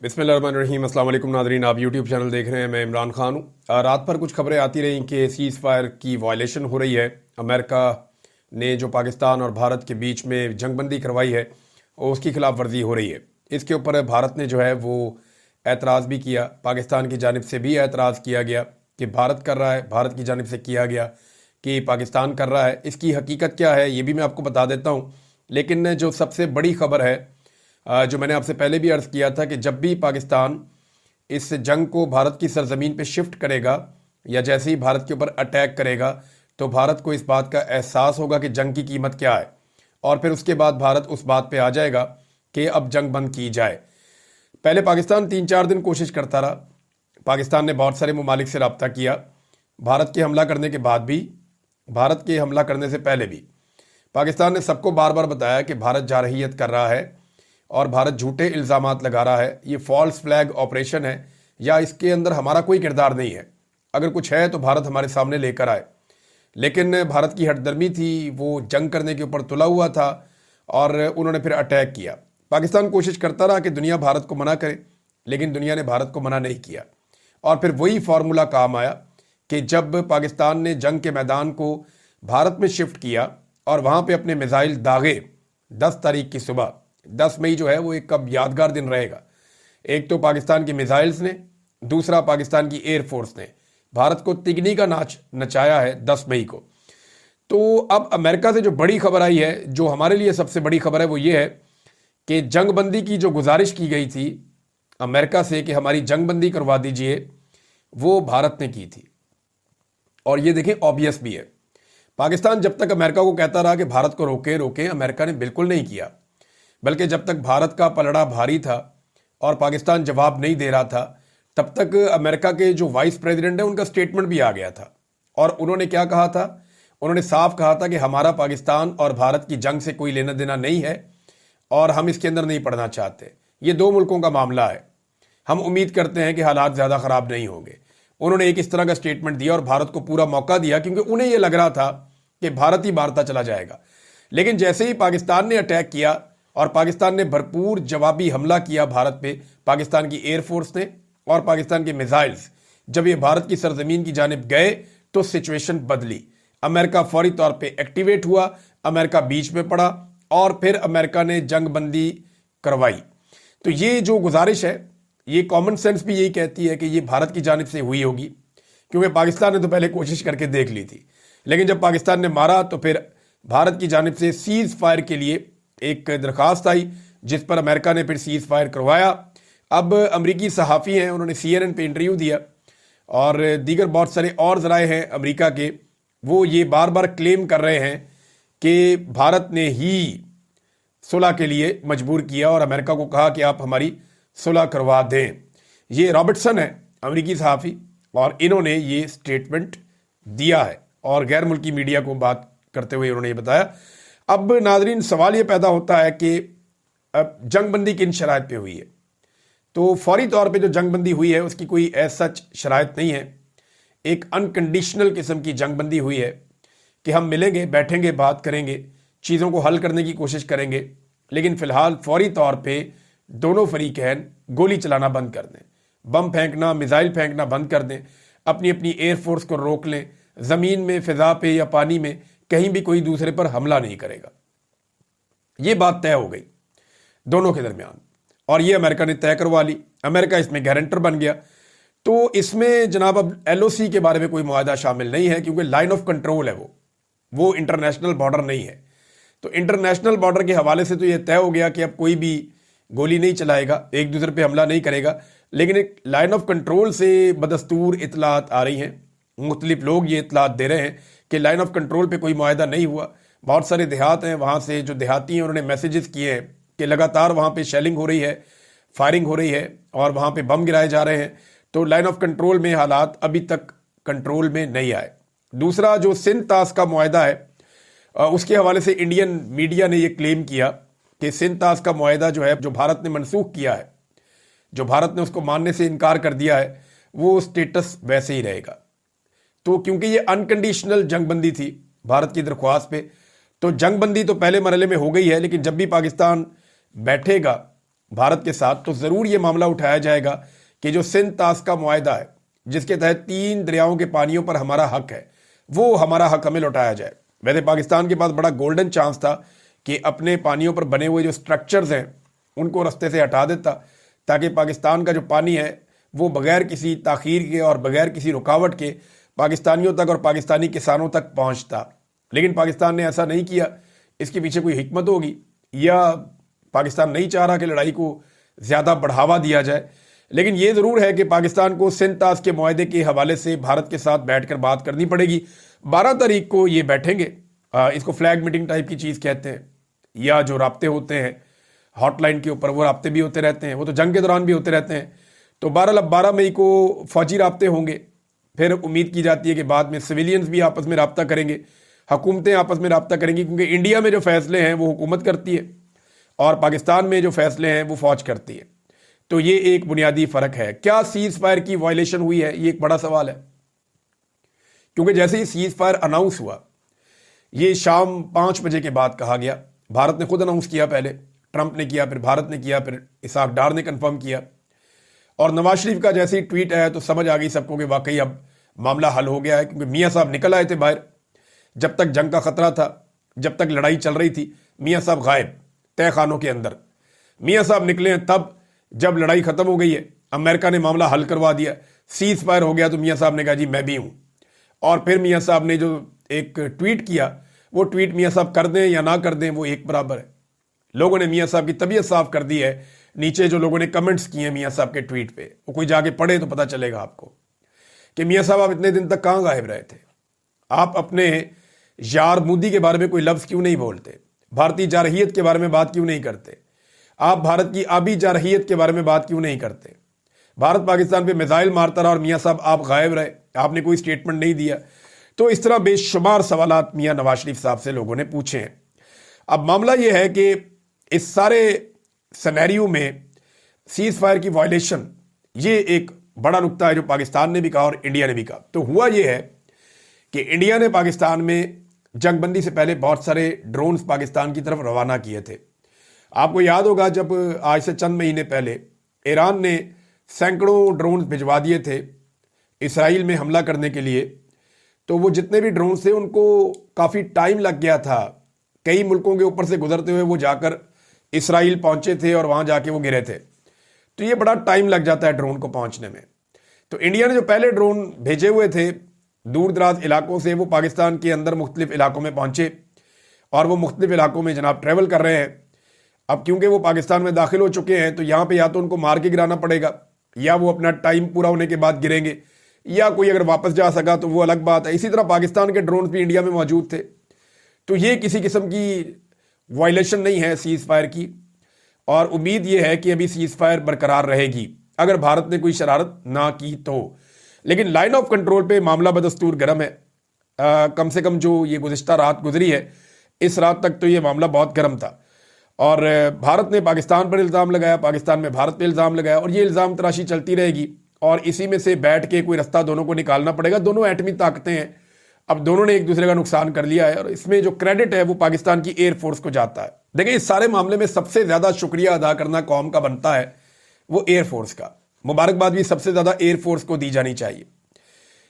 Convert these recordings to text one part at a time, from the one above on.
बिस्मिल्लाहिर्रहमानिर्रहीम। अस्सलाम वालेकुम नाज़रीन, आप यूट्यूब चैनल देख रहे हैं। मैं इमरान खान हूँ। रात भर कुछ खबरें आती रहीं कि सीज़ फायर की वायलेशन हो रही है। अमेरिका ने जो पाकिस्तान और भारत के बीच में जंगबंदी करवाई है और उसकी खिलाफ वर्जी हो रही है। इसके ऊपर भारत ने जो है वो एतराज़ भी किया, पाकिस्तान की जानिब से भी एतराज़ किया गया कि भारत कर रहा है, भारत की जानिब से किया गया कि पाकिस्तान कर रहा है। इसकी हकीकत क्या है ये भी मैं आपको बता देता हूँ। लेकिन जो सबसे बड़ी खबर है, जो मैंने आपसे पहले भी अर्ज़ किया था कि जब भी पाकिस्तान इस जंग को भारत की सरजमीन पे शिफ्ट करेगा या जैसे ही भारत के ऊपर अटैक करेगा तो भारत को इस बात का एहसास होगा कि जंग की कीमत क्या है, और फिर उसके बाद भारत उस बात पे आ जाएगा कि अब जंग बंद की जाए। पहले पाकिस्तान 3-4 दिन कोशिश करता रहा। पाकिस्तान ने बहुत सारे ममालिक से रब्ता किया, भारत के हमला करने के बाद भी, भारत के हमला करने से पहले भी। पाकिस्तान ने सबको बार बार बताया कि भारत जारहियत कर रहा है और भारत झूठे इल्ज़ामात लगा रहा है, ये फॉल्स फ्लैग ऑपरेशन है या इसके अंदर हमारा कोई किरदार नहीं है, अगर कुछ है तो भारत हमारे सामने लेकर आए। लेकिन भारत की हठधर्मी थी, वो जंग करने के ऊपर तुला हुआ था और उन्होंने फिर अटैक किया। पाकिस्तान कोशिश करता रहा कि दुनिया भारत को मना करे, लेकिन दुनिया ने भारत को मना नहीं किया। और फिर वही फार्मूला काम आया कि जब पाकिस्तान ने जंग के मैदान को भारत में शिफ्ट किया और वहाँ पे अपने मिसाइल दागे 10 तारीख की सुबह, 10 मई जो है वो एक कब यादगार दिन रहेगा। एक तो पाकिस्तान की मिसाइल्स ने, दूसरा पाकिस्तान की एयरफोर्स ने भारत को तिगनी का नाच नचाया है 10 मई को। तो अब अमेरिका से जो बड़ी खबर आई है, जो हमारे लिए सबसे बड़ी खबर है, वो ये है कि जंगबंदी की जो गुजारिश की गई थी अमेरिका से कि हमारी जंगबंदी करवा दीजिए, वो भारत ने की थी। और ये देखें ऑब्वियस भी है। पाकिस्तान जब तक अमेरिका को कहता रहा कि भारत को रोके रोके, अमेरिका ने बिल्कुल नहीं किया। बल्कि जब तक भारत का पलड़ा भारी था और पाकिस्तान जवाब नहीं दे रहा था, तब तक अमेरिका के जो वाइस प्रेसिडेंट है उनका स्टेटमेंट भी आ गया था। और उन्होंने क्या कहा था? उन्होंने साफ कहा था कि हमारा पाकिस्तान और भारत की जंग से कोई लेना देना नहीं है और हम इसके अंदर नहीं पड़ना चाहते। ये 2 मुल्कों का मामला है, हम उम्मीद करते हैं कि हालात ज़्यादा ख़राब नहीं होंगे। उन्होंने एक इस तरह का स्टेटमेंट दिया और भारत को पूरा मौका दिया, क्योंकि उन्हें यह लग रहा था कि भारत ही मारता चला जाएगा। लेकिन जैसे ही पाकिस्तान ने अटैक किया और पाकिस्तान ने भरपूर जवाबी हमला किया भारत पे, पाकिस्तान की एयरफोर्स ने और पाकिस्तान के मिसाइल्स जब ये भारत की सरजमीन की जानिब गए तो सिचुएशन बदली। अमेरिका फौरी तौर पे एक्टिवेट हुआ, अमेरिका बीच में पड़ा और फिर अमेरिका ने जंगबंदी करवाई। तो ये जो गुजारिश है, ये कॉमन सेंस भी यही कहती है कि ये भारत की जानिब से हुई होगी, क्योंकि पाकिस्तान ने तो पहले कोशिश करके देख ली थी। लेकिन जब पाकिस्तान ने मारा तो फिर भारत की जानिब से सीज फायर के लिए एक दरखास्त आई, जिस पर अमेरिका ने फिर सीज फायर करवाया। अब अमरीकी सहाफ़ी हैं, उन्होंने CNN पे इंटरव्यू दिया और दीगर बहुत सारे और ज़राए हैं अमरीका के, वो ये बार बार क्लेम कर रहे हैं कि भारत ने ही सुलह के लिए मजबूर किया और अमेरिका को कहा कि आप हमारी सुलह करवा दें। ये रॉबर्टसन है अमरीकी सहाफ़ी, और इन्होंने ये स्टेटमेंट दिया है और गैर मुल्की मीडिया को बात करते हुए उन्होंने ये बताया। अब नाजरीन, सवाल ये पैदा होता है कि अब जंगबंदी किन शराइत पे हुई है? तो फौरी तौर पे जो जंगबंदी हुई है उसकी कोई ऐसा सच शराइत नहीं है। एक अनकंडीशनल किस्म की जंगबंदी हुई है कि हम मिलेंगे, बैठेंगे, बात करेंगे, चीज़ों को हल करने की कोशिश करेंगे, लेकिन फ़िलहाल फौरी तौर पे दोनों फरीकैन गोली चलाना बंद कर दें, बम फेंकना, मिसाइल फेंकना बंद कर दें, अपनी अपनी एयरफोर्स को रोक लें, ज़मीन में, फ़िज़ा पे या पानी में कहीं भी कोई दूसरे पर हमला नहीं करेगा। ये बात तय हो गई दोनों के दरमियान और ये अमेरिका ने तय करवा ली। अमेरिका इसमें गारंटर बन गया। तो इसमें जनाब अब LOC के बारे में कोई मुआहदा शामिल नहीं है, क्योंकि लाइन ऑफ कंट्रोल है वो इंटरनेशनल बॉर्डर नहीं है। तो इंटरनेशनल बॉर्डर के हवाले से तो ये तय हो गया कि अब कोई भी गोली नहीं चलाएगा, एक दूसरे पे हमला नहीं करेगा। लेकिन एक लाइन ऑफ कंट्रोल से बदस्तूर इतलात आ रही हैं, मुख्तलिफ लोग ये इतलात दे रहे हैं कि लाइन ऑफ कंट्रोल पे कोई मुआहदा नहीं हुआ। बहुत सारे देहात हैं, वहाँ से जो देहाती हैं उन्होंने मैसेजेस किए हैं कि लगातार वहाँ पे शेलिंग हो रही है, फायरिंग हो रही है और वहाँ पे बम गिराए जा रहे हैं। तो लाइन ऑफ कंट्रोल में हालात अभी तक कंट्रोल में नहीं आए। दूसरा, जो सिंध ताश का मुआहदा है, उसके हवाले से इंडियन मीडिया ने यह क्लेम किया कि सिंध ताश का मुआहदा जो है, जो भारत ने मनसूख किया है, जो भारत ने उसको मानने से इनकार कर दिया है, वो स्टेटस वैसे ही रहेगा। तो क्योंकि ये अनकंडीशनल जंगबंदी थी भारत की दरख्वास्त पे, तो जंगबंदी तो पहले मरहले में हो गई है। लेकिन जब भी पाकिस्तान बैठेगा भारत के साथ, तो ज़रूर ये मामला उठाया जाएगा कि जो सिंध ताश का मुआहदा है, जिसके तहत 3 दरियाओं के पानियों पर हमारा हक है, वो हमारा हक हमें लौटाया जाए। वैसे पाकिस्तान के पास बड़ा गोल्डन चांस था कि अपने पानियों पर बने हुए जो स्ट्रक्चर्स हैं उनको रास्ते से हटा देता, ताकि पाकिस्तान का जो पानी है वो बगैर किसी ताख़ीर के और बगैर किसी रुकावट के पाकिस्तानियों तक और पाकिस्तानी किसानों तक पहुंचता। लेकिन पाकिस्तान ने ऐसा नहीं किया। इसके पीछे कोई हिकमत होगी, या पाकिस्तान नहीं चाह रहा कि लड़ाई को ज़्यादा बढ़ावा दिया जाए। लेकिन ये ज़रूर है कि पाकिस्तान को सिंध ताश के मुआहदे के हवाले से भारत के साथ बैठकर बात करनी पड़ेगी। 12 तारीख को ये बैठेंगे। इसको फ्लैग मीटिंग टाइप की चीज़ कहते हैं, या जो राब्ते होते हैं हॉटलाइन के ऊपर, वो राब्ते भी होते रहते हैं, वो तो जंग के दौरान भी होते रहते हैं। तो 12 मई को फौजी राब्ते होंगे। फिर उम्मीद की जाती है कि बाद में सिविलियंस भी आपस में राब्ता करेंगे, हुकूमतें आपस में राब्ता करेंगी, क्योंकि इंडिया में जो फैसले हैं वो हुकूमत करती है और पाकिस्तान में जो फैसले हैं वो फौज करती है। तो ये एक बुनियादी फ़र्क है। क्या सीज़ फायर की वायलेशन हुई है, ये एक बड़ा सवाल है। क्योंकि जैसे ही सीज़ फायर अनाउंस हुआ, ये शाम 5 बजे के बाद कहा गया। भारत ने खुद अनाउंस किया, पहले ट्रंप ने किया, फिर भारत ने किया, फिर इसहाक डार ने कंफर्म किया। और नवाज शरीफ का जैसे ही ट्वीट आया तो समझ आ गई सबको कि वाकई अब मामला हल हो गया है। क्योंकि मियाँ साहब निकल आए थे बाहर, जब तक जंग का खतरा था, जब तक लड़ाई चल रही थी, मियाँ साहब गायब तय खानों के अंदर। मियाँ साहब निकले हैं तब जब लड़ाई खत्म हो गई है, अमेरिका ने मामला हल करवा दिया, सीज फायर हो गया, तो मियाँ साहब ने कहा जी मैं भी हूँ। और फिर मियाँ साहब ने जो एक ट्वीट किया, वो ट्वीट मियाँ साहब कर दें या ना कर दें वो एक बराबर है। लोगों ने मियाँ साहब की तबीयत साफ कर दी है। नीचे जो लोगों ने कमेंट्स किए हैं मियाँ साहब के ट्वीट पे, वो कोई जाके पढ़े तो पता चलेगा आपको कि मियाँ साहब आप इतने दिन तक कहाँ गायब रहे थे। आप अपने यार मोदी के बारे में कोई लफ्ज़ क्यों नहीं बोलते? भारतीय जारहियत के बारे में बात क्यों नहीं करते? आप भारत की आबी जारहियत के बारे में बात क्यों नहीं करते? भारत पाकिस्तान पे मिसाइल मारता रहा और मियाँ साहब आप गायब रहे, आपने कोई स्टेटमेंट नहीं दिया। तो इस तरह बेशुमार सवालात मियाँ नवाज शरीफ साहब से लोगों ने पूछे हैं। अब मामला ये है कि इस सारे सिनेरियो में सीज फायर की वायलेशन, ये एक बड़ा नुक्ता है जो पाकिस्तान ने भी कहा और इंडिया ने भी कहा। तो हुआ ये है कि इंडिया ने पाकिस्तान में जंगबंदी से पहले बहुत सारे ड्रोन्स पाकिस्तान की तरफ रवाना किए थे। आपको याद होगा जब आज से चंद महीने पहले ईरान ने सैकड़ों ड्रोन्स भिजवा दिए थे इसराइल में हमला करने के लिए, तो वो जितने भी ड्रोन्स थे उनको काफ़ी टाइम लग गया था। कई मुल्कों के ऊपर से गुजरते हुए वो जाकर इसराइल पहुंचे थे और वहां जाके वो गिरे थे। तो ये बड़ा टाइम लग जाता है ड्रोन को पहुंचने में। तो इंडिया ने जो पहले ड्रोन भेजे हुए थे दूर दराज इलाकों से, वो पाकिस्तान के अंदर मुख्तलिफ इलाकों में पहुंचे और वो मुख्तलिफ इलाकों में जनाब ट्रैवल कर रहे हैं। अब क्योंकि वो पाकिस्तान में दाखिल हो चुके हैं तो यहाँ पे या तो उनको मार के गिराना पड़ेगा, या वो अपना टाइम पूरा होने के बाद गिरेंगे, या कोई अगर वापस जा सका तो वो अलग बात है। इसी तरह पाकिस्तान के ड्रोन भी इंडिया में मौजूद थे। तो ये किसी किस्म की वायलेशन नहीं है सीज फायर की, और उम्मीद ये है कि अभी सीज फायर बरकरार रहेगी अगर भारत ने कोई शरारत ना की तो। लेकिन लाइन ऑफ कंट्रोल पे मामला बदस्तूर गर्म है। कम से कम जो ये गुज़िश्ता रात गुजरी है, इस रात तक तो ये मामला बहुत गर्म था और भारत ने पाकिस्तान पर इल्ज़ाम लगाया, पाकिस्तान में भारत पे इल्ज़ाम लगाया, और ये इल्ज़ाम तराशी चलती रहेगी और इसी में से बैठ के कोई रास्ता दोनों को निकालना पड़ेगा। दोनों एटमी ताकतें हैं, अब दोनों ने एक दूसरे का नुकसान कर लिया है और इसमें जो क्रेडिट है वो पाकिस्तान की एयरफोर्स को जाता है। देखिए इस सारे मामले में सबसे ज़्यादा शुक्रिया अदा करना कौम का बनता है, वो एयरफोर्स का। मुबारकबाद भी सबसे ज़्यादा एयरफोर्स को दी जानी चाहिए।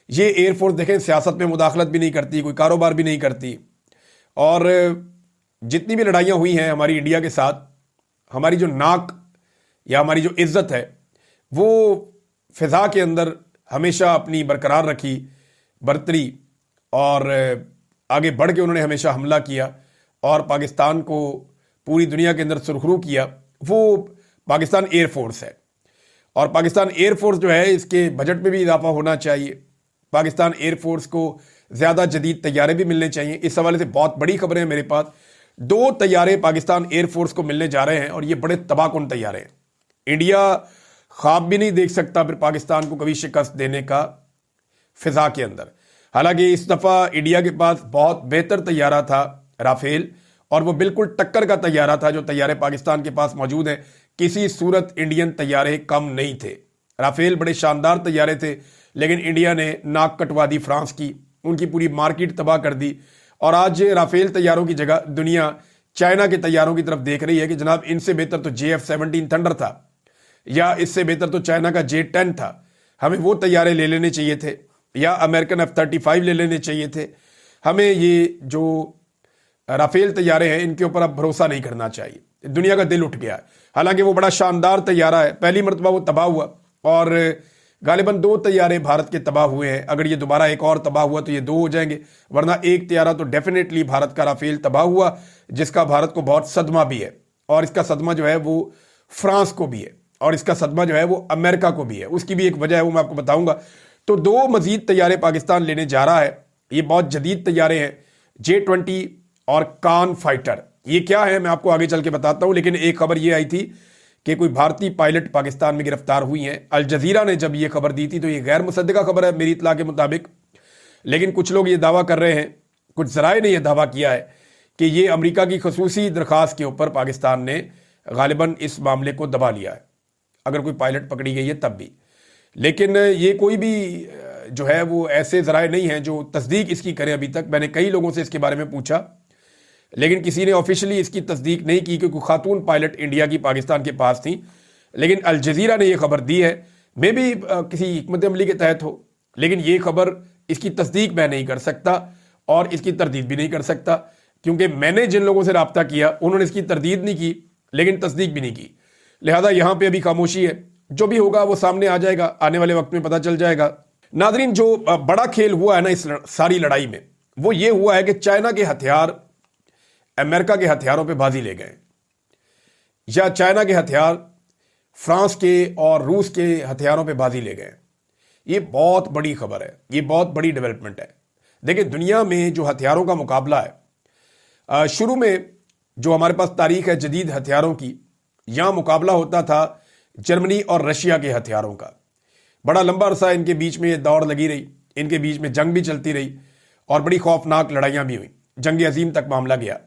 ये एयरफोर्स देखें सियासत में मुदाखलत भी नहीं करती, कोई कारोबार भी नहीं करती, और जितनी भी लड़ाइयाँ हुई हैं हमारी इंडिया के साथ, हमारी जो नाक या हमारी जो इज्जत है वो फ़िज़ा के अंदर हमेशा अपनी बरकरार रखी, बरतरी, और आगे बढ़ के उन्होंने हमेशा हमला किया और पाकिस्तान को पूरी दुनिया के अंदर सुरखरू किया। वो पाकिस्तान एयरफोर्स है, और पाकिस्तान एयरफोर्स जो है इसके बजट में भी इजाफा होना चाहिए। पाकिस्तान एयरफोर्स को ज़्यादा जदीद तैयारे भी मिलने चाहिए। इस हवाले से बहुत बड़ी खबरें हैं मेरे पास। 2 तैयारे पाकिस्तान एयरफोर्स को मिलने जा रहे हैं और ये बड़े तबाहकुन तैयारे हैं। इंडिया ख्वाब भी नहीं देख सकता फिर पाकिस्तान को कभी शिकस्त देने का फ़िज़ा के अंदर। हालांकि इस दफ़ा इंडिया के पास बहुत बेहतर तैयारा था राफेल, और वो बिल्कुल टक्कर का तैयारा था जो तैयारे पाकिस्तान के पास मौजूद हैं। किसी सूरत इंडियन तैयारे कम नहीं थे। राफेल बड़े शानदार तैयारे थे, लेकिन इंडिया ने नाक कटवा दी फ्रांस की, उनकी पूरी मार्केट तबाह कर दी, और आज राफेल तैयारों की जगह दुनिया चाइना के तैयारों की तरफ देख रही है कि जनाब इनसे बेहतर तो JF-17 थंडर था, या इससे बेहतर तो चाइना का J-10 था, हमें वो तैयारे ले लेने चाहिए थे, या अमेरिकन F-35 ले लेने चाहिए थे, हमें ये जो राफेल तैयारे हैं इनके ऊपर अब भरोसा नहीं करना चाहिए। दुनिया का दिल उठ गया है। हालांकि वो बड़ा शानदार तैयारा है, पहली मरतबा वो तबाह हुआ और गालिबन 2 तैयारे भारत के तबाह हुए हैं। अगर ये दोबारा एक और तबाह हुआ तो ये 2 हो जाएंगे, वरना एक तैयारा तो डेफिनेटली भारत का राफेल तबाह हुआ, जिसका भारत को बहुत सदमा भी है। और इसका सदमा जो है वो फ्रांस को भी है, और इसका सदमा जो है वो अमेरिका को भी है। उसकी भी एक वजह है, वो मैं आपको बताऊंगा। तो 2 मजीद तैयारे पाकिस्तान लेने जा रहा है। ये बहुत जदीद तैयारे हैं, J-20 और कान फाइटर। ये क्या है मैं आपको आगे चल के बताता हूं, लेकिन एक खबर ये आई थी कि कोई भारतीय पायलट पाकिस्तान में गिरफ्तार हुई हैं। अल जजीरा ने जब ये खबर दी थी तो ये गैर मुसद्दका खबर है मेरी इत्तला के मुताबिक, लेकिन कुछ लोग ये दावा कर रहे हैं, कुछ ज़राए ने यह दावा किया है कि ये अमेरिका की खसूसी दरख्वास्त के ऊपर पाकिस्तान ने गालिबन इस मामले को दबा लिया है, अगर कोई पायलट पकड़ी गई है तब भी। लेकिन ये कोई भी जो है वो ऐसे ज़राए नहीं हैं जो तस्दीक इसकी करें। अभी तक मैंने कई लोगों से इसके बारे में पूछा, लेकिन किसी ने ऑफिशियली इसकी तस्दीक नहीं की कि कोई खातून पायलट इंडिया की पाकिस्तान के पास थी। लेकिन अल जजीरा ने यह खबर दी है, मे भी किसी हिकमत अमली के तहत हो, लेकिन ये खबर इसकी तस्दीक मैं नहीं कर सकता और इसकी तरदीद भी नहीं कर सकता, क्योंकि मैंने जिन लोगों से रब्ता किया उन्होंने इसकी तरदीद नहीं की लेकिन तस्दीक भी नहीं की। लिहाजा यहाँ पे अभी खामोशी है, जो भी होगा वो सामने आ जाएगा, आने वाले वक्त में पता चल जाएगा। नाजरीन, जो बड़ा खेल हुआ है ना इस सारी लड़ाई में, वो ये हुआ है कि चाइना के हथियार अमेरिका के हथियारों पे बाजी ले गए, या चाइना के हथियार फ्रांस के और रूस के हथियारों पे बाजी ले गए। ये बहुत बड़ी खबर है, ये बहुत बड़ी डेवलपमेंट है। देखिए, दुनिया में जो हथियारों का मुकाबला है, शुरू में जो हमारे पास तारीख है जदीद हथियारों की, यहाँ मुकाबला होता था जर्मनी और रशिया के हथियारों का। बड़ा लंबा अरसा इनके बीच में ये दौड़ लगी रही, इनके बीच में जंग भी चलती रही और बड़ी खौफनाक लड़ाइयाँ भी हुई, जंग अजीम तक मामला गया।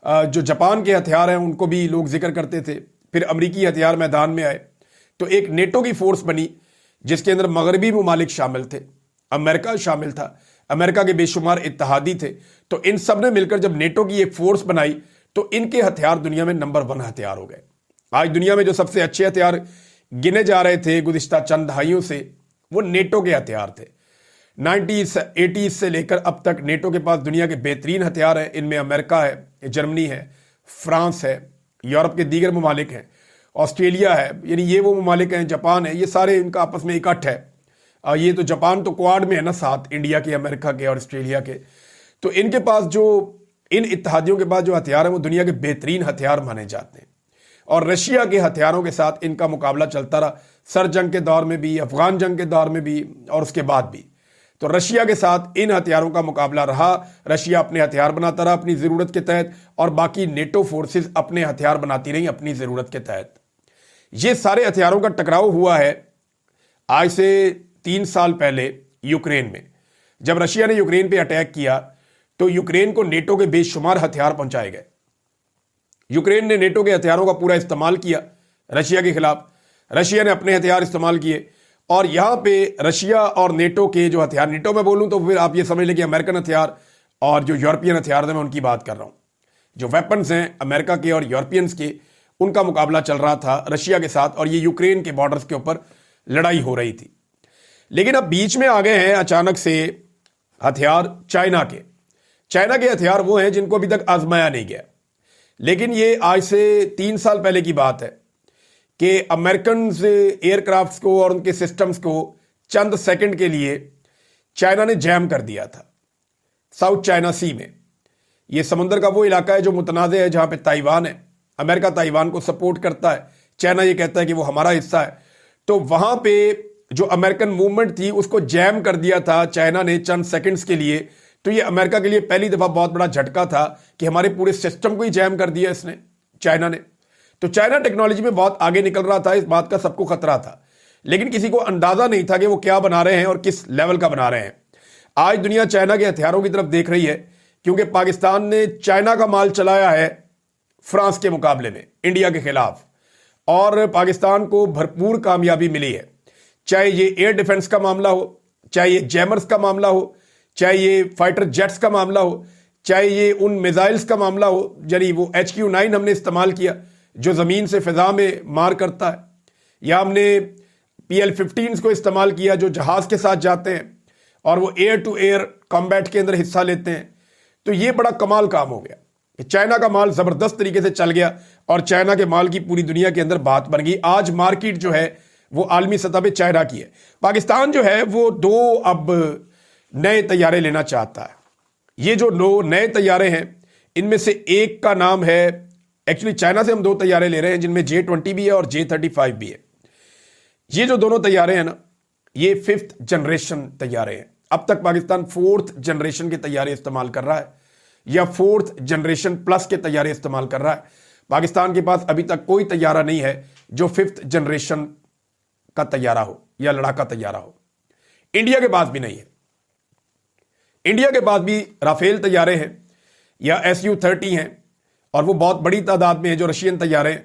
जो जापान के हथियार हैं उनको भी लोग जिक्र करते थे। फिर अमरीकी हथियार मैदान में आए तो एक नेटो की फोर्स बनी जिसके अंदर मगरबी ममालिक शामिल थे, अमेरिका शामिल था, अमेरिका के बेशुमार इत्तहादी थे। तो इन सब ने मिलकर जब नेटो की एक फोर्स बनाई तो इनके हथियार दुनिया में नंबर 1 हथियार हो गए। आज दुनिया में जो सबसे अच्छे हथियार गिने जा रहे थे गुज़िश्ता चंद दहाइयों से, वो नेटो के हथियार थे। 90s 80s से लेकर अब तक नेटो के पास दुनिया के बेहतरीन हथियार हैं। इनमें अमेरिका है, जर्मनी है, फ्रांस है, यूरोप के दीगर ममालिक हैं, ऑस्ट्रेलिया है, यानी ये वो ममालिक हैं, जापान है, ये सारे इनका आपस में इकट्ठ है। ये तो जापान तो क्वाड में है ना, साथ इंडिया के, अमेरिका के और ऑस्ट्रेलिया के। तो इनके पास जो इन इत्तेहादियों के पास जो हथियार हैं वो दुनिया के बेहतरीन हथियार माने जाते हैं। और रशिया के हथियारों के साथ इनका मुकाबला चलता रहा, सर जंग के दौर में भी, अफगान जंग के दौर में भी और उसके बाद भी। तो रशिया के साथ इन हथियारों का मुकाबला रहा। रशिया अपने हथियार बनाता रहा अपनी ज़रूरत के तहत, और बाकी नेटो फोर्सेस अपने हथियार बनाती रही अपनी ज़रूरत के तहत। ये सारे हथियारों का टकराव हुआ है आज से 3 साल पहले यूक्रेन में। जब रशिया ने यूक्रेन पे अटैक किया तो यूक्रेन को नेटो के बेशुमार हथियार पहुंचाए गए। यूक्रेन ने नेटो के हथियारों का पूरा इस्तेमाल किया रशिया के खिलाफ, रशिया ने अपने हथियार इस्तेमाल किए। और यहां पे रशिया और नेटो के जो हथियार, नेटो में बोलूं तो फिर आप ये समझ लें कि अमेरिकन हथियार और जो यूरोपियन हथियार हैं मैं उनकी बात कर रहा हूं। जो वेपन्स हैं अमेरिका के और यूरोपियंस के, उनका मुकाबला चल रहा था रशिया के साथ, और ये यूक्रेन के बॉर्डर्स के ऊपर लड़ाई हो रही थी। लेकिन अब बीच में आ गए हैं अचानक से हथियार चाइना के। चाइना के हथियार वो हैं जिनको अभी तक आजमाया नहीं गया, लेकिन ये आज से 3 साल पहले की बात है कि अमेरिकन एयरक्राफ्ट्स को और उनके सिस्टम्स को चंद सेकंड के लिए चाइना ने जैम कर दिया था साउथ चाइना सी में। यह समुद्र का वो इलाका है जो मुतनाज़ है, जहां पे ताइवान है। अमेरिका ताइवान को सपोर्ट करता है, चाइना ये कहता है कि वो हमारा हिस्सा है। तो वहां पे जो अमेरिकन मूवमेंट थी उसको जैम कर दिया था चाइना ने चंद सेकंड्स के लिए। तो ये अमेरिका के लिए पहली दफा बहुत बड़ा झटका था कि हमारे पूरे सिस्टम को ही जैम कर दिया इसने, चाइना ने। तो चाइना टेक्नोलॉजी में बहुत आगे निकल रहा था, इस बात का सबको खतरा था, लेकिन किसी को अंदाजा नहीं था कि वो क्या बना रहे हैं और किस लेवल का बना रहे हैं। आज दुनिया चाइना के हथियारों की तरफ देख रही है, क्योंकि पाकिस्तान ने चाइना का माल चलाया है फ्रांस के मुकाबले में इंडिया के खिलाफ, और पाकिस्तान को भरपूर कामयाबी मिली है। चाहे ये एयर डिफेंस का मामला हो, चाहे ये जैमर्स का मामला हो, चाहे ये फाइटर जेट्स का मामला हो, چاہے یہ ان میزائلز کا معاملہ ہو، یعنی وہ HQ-9 ہم نے استعمال کیا جو زمین سے فضا میں مار کرتا ہے، یا ہم نے PL-15 کو استعمال کیا جو جہاز کے ساتھ جاتے ہیں اور وہ ایئر ٹو ایئر کمبیٹ کے اندر حصہ لیتے ہیں، تو یہ بڑا کمال کام ہو گیا کہ چائنا کا مال زبردست طریقے سے چل گیا اور چائنا کے مال کی پوری دنیا کے اندر بات بن گئی۔ آج مارکیٹ جو ہے وہ عالمی سطح پہ چائنا کی ہے۔ پاکستان جو ہے وہ 2 اب نئے طیارے لینا چاہتا ہے۔ یہ جو 2 نئے طیارے ہیں ان میں سے ایک کا نام ہے، ایکچولی چائنا سے ہم 2 طیارے لے رہے ہیں جن میں J-20 بھی ہے اور J-35 بھی ہے۔ یہ جو دونوں طیارے ہیں نا، یہ 5th جنریشن طیارے ہیں۔ اب تک پاکستان 4th جنریشن کے طیارے استعمال کر رہا ہے یا 4th جنریشن پلس کے طیارے استعمال کر رہا ہے۔ پاکستان کے پاس ابھی تک کوئی طیارہ نہیں ہے جو 5th جنریشن کا طیارہ ہو یا لڑاکا طیارہ ہو۔ انڈیا کے پاس بھی نہیں ہے۔ انڈیا کے پاس بھی رافیل طیارے ہیں یا Su-30 ہیں اور وہ بہت بڑی تعداد میں ہیں جو رشین طیارے ہیں،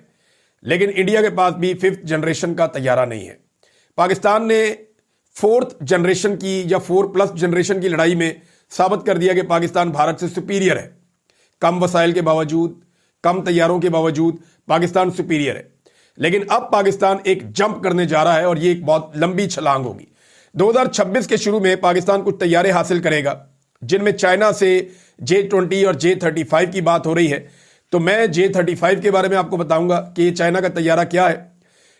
لیکن انڈیا کے پاس بھی 5th جنریشن کا طیارہ نہیں ہے۔ پاکستان نے 4th جنریشن کی یا 4+ جنریشن کی لڑائی میں ثابت کر دیا کہ پاکستان بھارت سے سپیریئر ہے۔ کم وسائل کے باوجود، کم طیاروں کے باوجود پاکستان سپیریئر ہے۔ لیکن اب پاکستان ایک جمپ کرنے جا رہا ہے اور یہ ایک بہت لمبی چھلانگ ہوگی۔ 2026 کے شروع میں پاکستان کچھ طیارے حاصل کرے گا جن میں چائنا سے J-20 اور J-35 کی بات ہو رہی ہے۔ تو میں J-35 کے بارے میں آپ کو بتاؤں گا کہ یہ چائنا کا طیارہ کیا ہے۔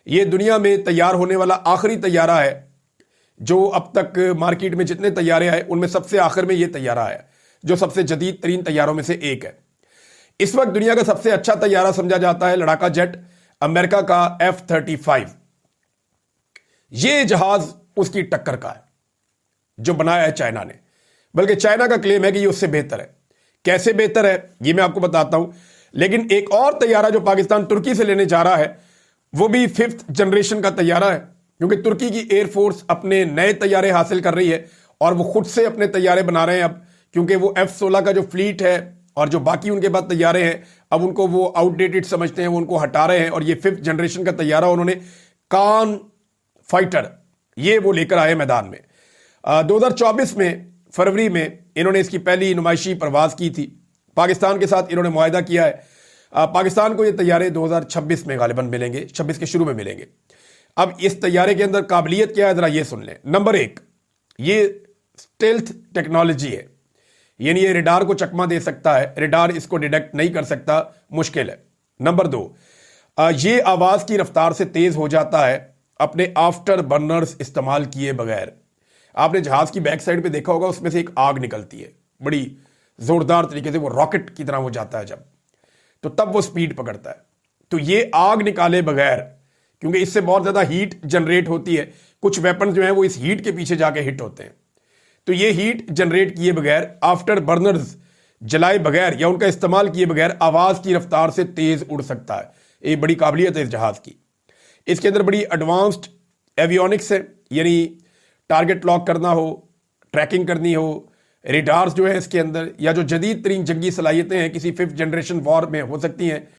یہ دنیا میں تیار ہونے والا آخری طیارہ ہے جو اب تک مارکیٹ میں جتنے طیارے آئے ان میں سب سے آخر میں یہ طیارہ ہے جو سب سے جدید ترین طیاروں میں سے ایک ہے۔ اس وقت دنیا کا سب سے اچھا طیارہ سمجھا جاتا ہے لڑاکا جیٹ امریکہ کا F-35۔ یہ جہاز اس کی ٹکر کا ہے جو بنایا ہے چائنا نے، بلکہ چائنا کا کلیم ہے کہ یہ اس سے بہتر ہے۔ کیسے بہتر ہے یہ میں آپ کو بتاتا ہوں۔ لیکن ایک اور طیارہ جو پاکستان ترکی سے لینے جا رہا ہے وہ بھی 5th جنریشن کا طیارہ ہے، کیونکہ ترکی کی ایئر فورس اپنے نئے طیارے حاصل کر رہی ہے اور وہ خود سے اپنے طیارے بنا رہے ہیں اب، کیونکہ وہ F-16 کا جو فلیٹ ہے اور جو باقی ان کے بعد طیارے ہیں اب ان کو وہ آؤٹ ڈیٹڈ سمجھتے ہیں، وہ ان کو ہٹا رہے ہیں، اور یہ 5th جنریشن کا طیارہ انہوں نے کان فائٹر یہ وہ لے کر آئے میدان میں۔ 2024 میں فروری میں انہوں نے اس کی پہلی نمائشی پرواز کی تھی۔ پاکستان کے ساتھ انہوں نے معاہدہ کیا ہے۔ پاکستان کو یہ طیارے 2026 میں غالباً ملیں گے، 26 کے شروع میں ملیں گے۔ اب اس طیارے کے اندر قابلیت کیا ہے ذرا یہ سن لیں۔ نمبر 1، یہ اسٹیلتھ ٹیکنالوجی ہے، یعنی یہ ریڈار کو چکمہ دے سکتا ہے، ریڈار اس کو ڈیٹیکٹ نہیں کر سکتا، مشکل ہے۔ نمبر 2، یہ آواز کی رفتار سے تیز ہو جاتا ہے اپنے آفٹر برنرز استعمال کیے بغیر۔ آپ نے جہاز کی بیک سائڈ پہ دیکھا ہوگا، اس میں سے ایک آگ نکلتی ہے بڑی زوردار طریقے سے، وہ راکٹ کی طرح وہ جاتا ہے جب، تو تب وہ سپیڈ پکڑتا ہے۔ تو یہ آگ نکالے بغیر، کیونکہ اس سے بہت زیادہ ہیٹ جنریٹ ہوتی ہے، کچھ ویپن جو ہیں وہ اس ہیٹ کے پیچھے جا کے ہٹ ہوتے ہیں، تو یہ ہیٹ جنریٹ کیے بغیر، آفٹر برنرز جلائے بغیر یا ان کا استعمال کیے بغیر آواز کی رفتار سے تیز اڑ سکتا ہے۔ یہ بڑی قابلیت ہے اس جہاز کی۔ اس کے اندر بڑی ایڈوانسڈ ایویونکس ہے، یعنی ٹارگٹ لاک کرنا ہو، ٹریکنگ کرنی ہو، ریڈارز جو ہے اس کے اندر، یا جو جدید ترین جنگی صلاحیتیں ہیں کسی 5th جنریشن وار میں ہو سکتی ہیں